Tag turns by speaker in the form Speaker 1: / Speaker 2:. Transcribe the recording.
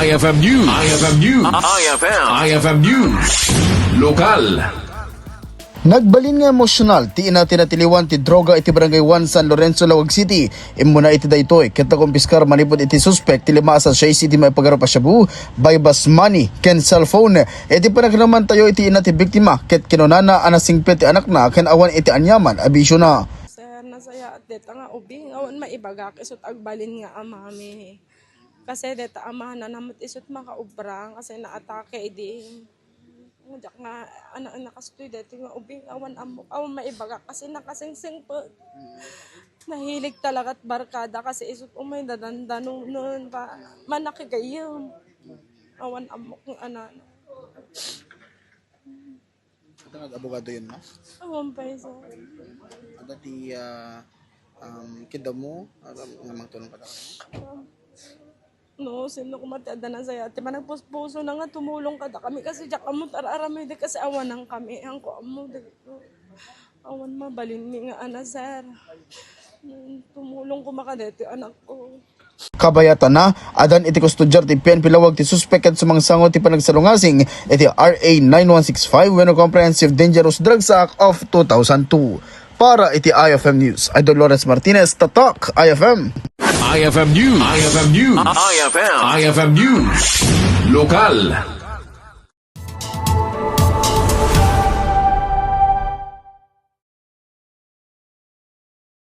Speaker 1: IFM News. IFM News. IFM News. Lokal.
Speaker 2: Nagbalin nga emosyonal, ti ina tinatiliwan ti droga iti barangay 1 San Lorenzo, Lawag City. Imuna iti daytoy, kita kumpiskar manipod iti suspect, ti lima sa 6 iti may pagaro pa shabu, by bus money, ken cellphone. Iti panagnaman tayo iti ina ti biktima, ket kinunana anasingpet ti anak na, ken awan iti anyaman, abisyo na.
Speaker 3: Sir, nasaya at deta nga ubing, awan maibagak, isot agbalin nga amami. Kasi deta amahan na namot isot makaubrang, kasi naatake idi. Diyak nga, anak nakastoy dito nga ubing, awan amok, awan maibaga kasi nakasingsing po. Nahilig talaga at barkada kasi isot umay dadandanong noon pa, manakigayam. Awan amok ng anak.
Speaker 2: Ito nag-abogado yun, no?
Speaker 3: Awan pa isa.
Speaker 2: Ada ti kida mo, namang tulong ka na.
Speaker 3: No, sino kumatiada na saya. Di ba nagpuso na nga tumulong ka da kami kasi diyak amo tararamay di kasi awan ng kami. Ang ko amo dito. Awan mabalin mi nga ana sir. Tumulong ko makadete anak ko.
Speaker 2: Kabayatan na, adan iti kustudyar ti PNP Lawag ti suspect sa mga sangot ti panagsalungasing iti RA 9165 when Comprehensive Dangerous Drugs Act of 2002. Para iti IFM News, Idol Lawrence Martinez, Tatak, IFM.
Speaker 1: IFM News. IFM News. IFM News. Lokal.